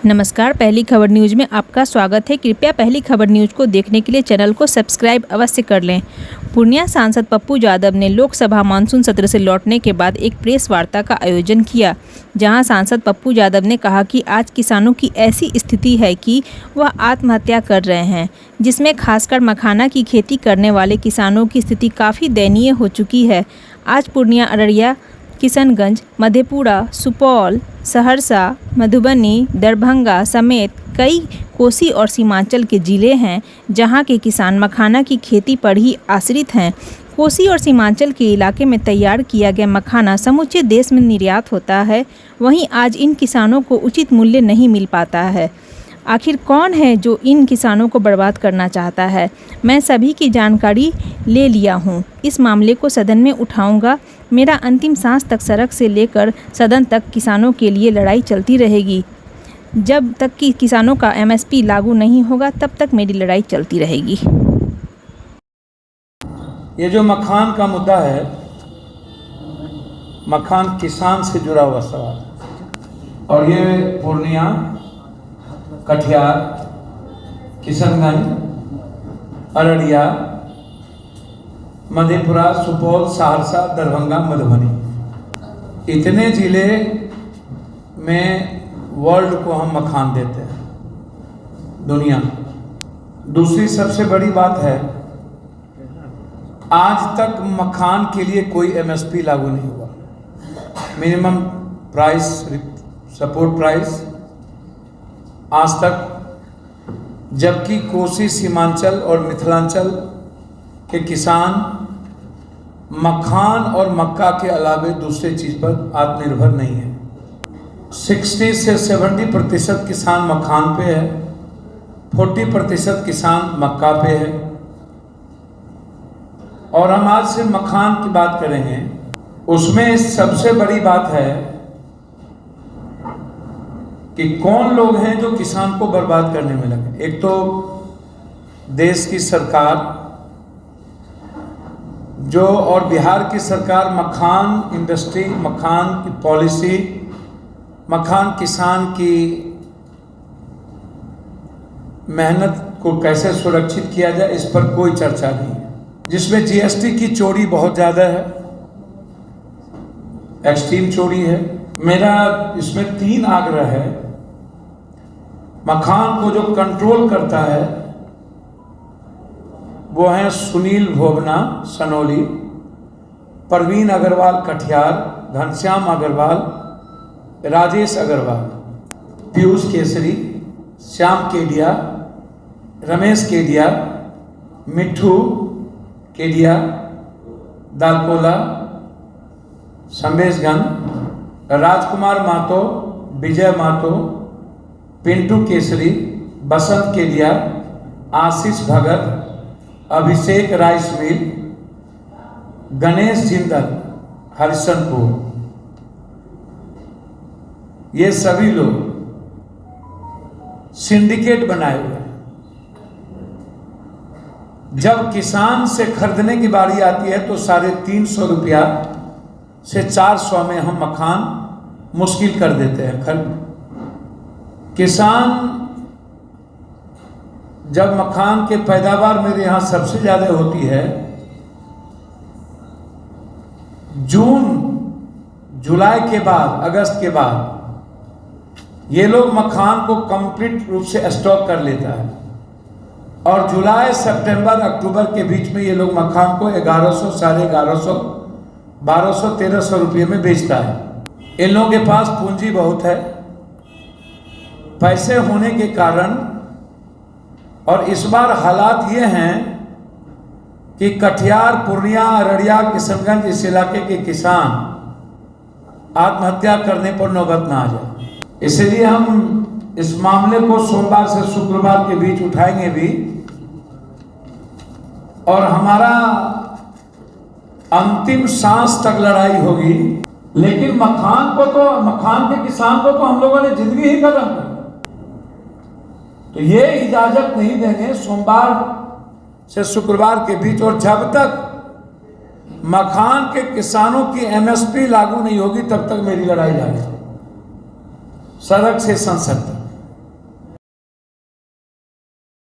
नमस्कार, पहली खबर न्यूज़ में आपका स्वागत है। कृपया पहली खबर न्यूज़ को देखने के लिए चैनल को सब्सक्राइब अवश्य कर लें। पूर्णिया सांसद पप्पू यादव ने लोकसभा मानसून सत्र से लौटने के बाद एक प्रेस वार्ता का आयोजन किया, जहां सांसद पप्पू यादव ने कहा कि आज किसानों की ऐसी स्थिति है कि वह आत्महत्या कर रहे हैं, जिसमें खासकर मखाना की खेती करने वाले किसानों की स्थिति काफ़ी दयनीय हो चुकी है। आज पूर्णिया, अररिया, किशनगंज, मधेपुरा, सुपौल, सहरसा, मधुबनी, दरभंगा समेत कई कोसी और सीमांचल के ज़िले हैं, जहां के किसान मखाना की खेती पर ही आश्रित हैं। कोसी और सीमांचल के इलाके में तैयार किया गया मखाना समूचे देश में निर्यात होता है, वहीं आज इन किसानों को उचित मूल्य नहीं मिल पाता है। आखिर कौन है जो इन किसानों को बर्बाद करना चाहता है? मैं सभी की जानकारी ले लिया हूँ। इस मामले को सदन में उठाऊंगा। मेरा अंतिम सांस तक सड़क से लेकर सदन तक किसानों के लिए लड़ाई चलती रहेगी। जब तक कि किसानों का MSP लागू नहीं होगा, तब तक मेरी लड़ाई चलती रहेगी। ये जो मखान का मुद्दा है, मखान किसान से जुड़ा हुआ सवाल, और ये पूर्णिया, कटिहार, किशनगंज, अररिया, मधेपुरा, सुपौल, सहरसा, दरभंगा, मधुबनी, इतने ज़िले में वर्ल्ड को हम मखान देते हैं, दुनिया। दूसरी सबसे बड़ी बात है, आज तक मखान के लिए कोई MSP लागू नहीं हुआ, मिनिमम प्राइस, सपोर्ट प्राइस, आज तक। जबकि कोसी, सीमांचल और मिथिलांचल के किसान मखान और मक्का के अलावे दूसरे चीज़ पर आत्मनिर्भर नहीं है। 60 से 70% किसान मखान पे है, 40% किसान मक्का पे है। और हम आज से मखान की बात करेंगे, उसमें सबसे बड़ी बात है कि कौन लोग हैं जो किसान को बर्बाद करने में लगे। एक तो देश की सरकार जो, और बिहार की सरकार मखान इंडस्ट्री, मखान की पॉलिसी, मखान किसान की मेहनत को कैसे सुरक्षित किया जाए, इस पर कोई चर्चा नहीं है। जिसमें GST की चोरी बहुत ज़्यादा है, एक्सट्रीम चोरी है। मेरा इसमें 3 आग्रह है। मखान को जो कंट्रोल करता है वो हैं सुनील भोबना सनोली, परवीन अग्रवाल कटिहार, घनश्याम अग्रवाल, राजेश अग्रवाल, पीयूष केसरी, श्याम केडिया, रमेश केडिया, मिट्ठू केडिया, दालकोला, संवेशगंज, राजकुमार महतो, विजय महतो, पिंटू केसरी, बसंत केडिया, आशीष भगत, अभिषेक राइस मिल, गणेश जिंदल, हरिशनपुर, ये सभी लोग सिंडिकेट बनाए हुए हैं। जब किसान से खरीदने की बारी आती है तो 350 रुपया से 400 में हम मखान मुश्किल कर देते हैं। किसान जब मखान के पैदावार मेरे यहाँ सबसे ज़्यादा होती है जून जुलाई के बाद, अगस्त के बाद, ये लोग मखान को कंप्लीट रूप से स्टॉक कर लेता है, और जुलाई, सितंबर, अक्टूबर के बीच में ये लोग मखान को 1100, 1150, 1200, 1300 रुपये में बेचता है। इन लोगों के पास पूंजी बहुत है, पैसे होने के कारण। और इस बार हालात ये हैं कि कटिहार, पूर्णिया, अररिया, किशनगंज, इस इलाके के किसान आत्महत्या करने पर नौबत ना आ जाए। इसलिए हम इस मामले को सोमवार से शुक्रवार के बीच उठाएंगे भी, और हमारा अंतिम सांस तक लड़ाई होगी। लेकिन मखान के किसान को तो हम लोगों ने जिंदगी ही खत्म कर, तो ये इजाजत नहीं देंगे सोमवार से शुक्रवार के बीच। और जब तक मखान के किसानों की MSP लागू नहीं होगी, तब तक मेरी लड़ाई जारी है, सड़क से संसद तक।